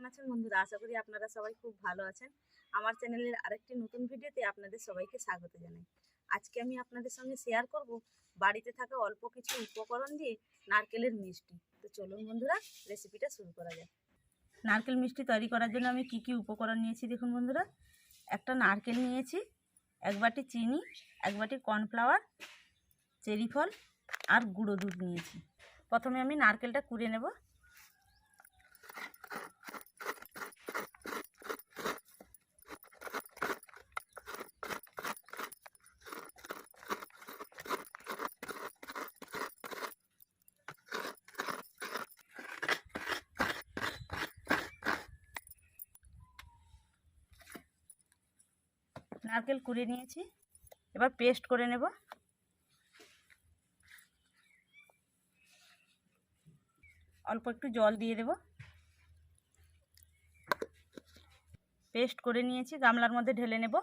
আছেন বন্ধুরা, আশা করি আপনারা সবাই খুব ভালো আছেন। আমার চ্যানেলের আরেকটি নতুন ভিডিওতে আপনাদের সবাইকে স্বাগত জানাই। আজকে আমি আপনাদের সঙ্গে শেয়ার করব বাড়িতে থাকা অল্প কিছু উপকরণ দিয়ে নারকেলের মিষ্টি। তো চলুন বন্ধুরা, রেসিপিটা শুরু করা যাক। নারকেল মিষ্টি তৈরি করার জন্য আমি কি কি উপকরণ নিয়েছি দেখুন বন্ধুরা। একটা নারকেল নিয়েছি, 1 বাটি চিনি, 1 বাটি কর্নফ্লাওয়ার, চেরি ফল আর গুঁড়ো দুধ নিয়েছি। প্রথমে আমি নারকেলটা কুড়ে নেব। নারকেল কুড়ে নিয়েছি, এবার পেস্ট করে নেব। অল্প একটু জল দিয়ে দেব। পেস্ট করে নিয়েছি, গামলার মধ্যে ঢেলে নেব।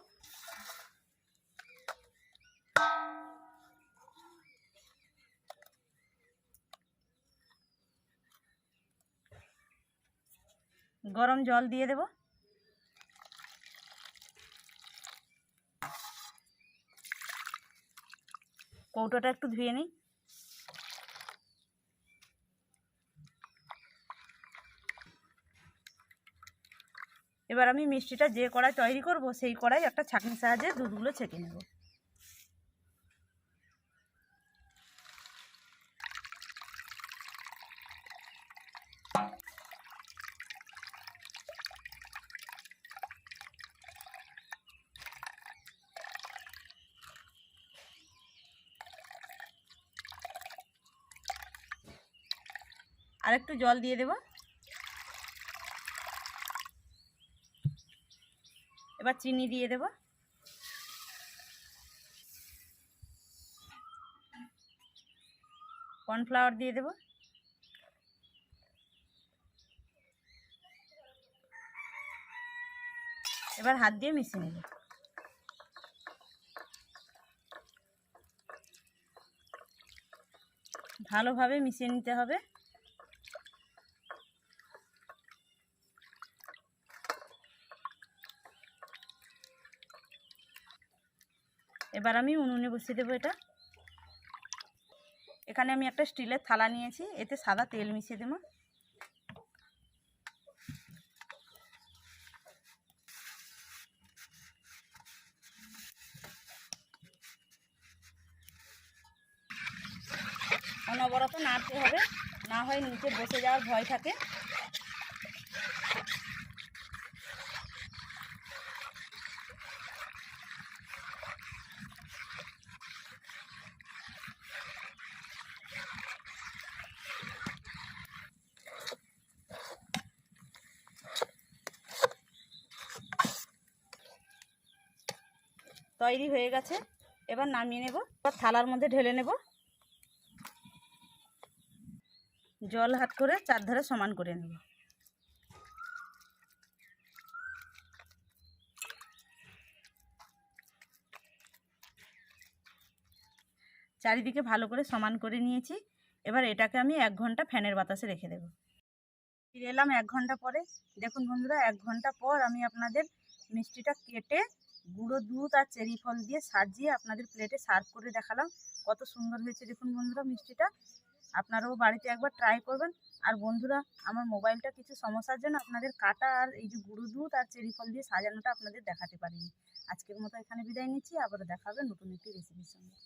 গরম জল দিয়ে দেব। কৌটোটা একটু ধুয়ে নিই। এবার আমি মিষ্টিটা যে কড়াই তৈরি করব সেই কড়াই একটা ছাঁকনির সাহায্যে দুধগুলো ছেঁকে নেব। আর একটু জল দিয়ে দেব। এবার চিনি দিয়ে দেব। কর্নফ্লাওয়ার দিয়ে দেব। এবার হাত দিয়ে মিশিয়ে নেব। ভালোভাবে মিশিয়ে নিতে হবে। এবার আমি উনুনে বসিয়ে দেবো এটা। এখানে আমি একটা স্টিলের থালা নিয়েছি, এতে সাদা তেল মিশিয়ে দেবো। অনবরত নাড়তে হবে, না হয় নিচে বসে যাওয়ার ভয় থাকে। তৈরি হয়ে গেছে, এবার নামিয়ে নেব। এবার থালার মধ্যে ঢেলে নেব। জল হাত করে চারধারে সমান করে নেব। চারিদিকে ভালো করে সমান করে নিয়েছি। এবার এটাকে আমি 1 ঘন্টা ফ্যানের বাতাসে রেখে দেব। ফিরে এলাম 1 ঘন্টা পরে। দেখুন বন্ধুরা, 1 ঘন্টা পর আমি আপনাদের মিষ্টিটা কেটে গুঁড়ো দুধ আর চেরি ফল দিয়ে সাজিয়ে আপনাদের প্লেটে সার্ভ করে দেখালাম। কত সুন্দর হয়েছে দেখুন বন্ধুরা মিষ্টিটা। আপনারাও বাড়িতে একবার ট্রাই করবেন। আর বন্ধুরা, আমার মোবাইলটা কিছু সমস্যার জন্য আপনাদের কাটা আর এই যে গুঁড়ো দুধ আর চেরি ফল দিয়ে সাজানোটা আপনাদের দেখাতে পারিনি। আজকের মতো এখানে বিদায় নিচ্ছি, আবারও দেখা হবে নতুন একটি রেসিপির সঙ্গে।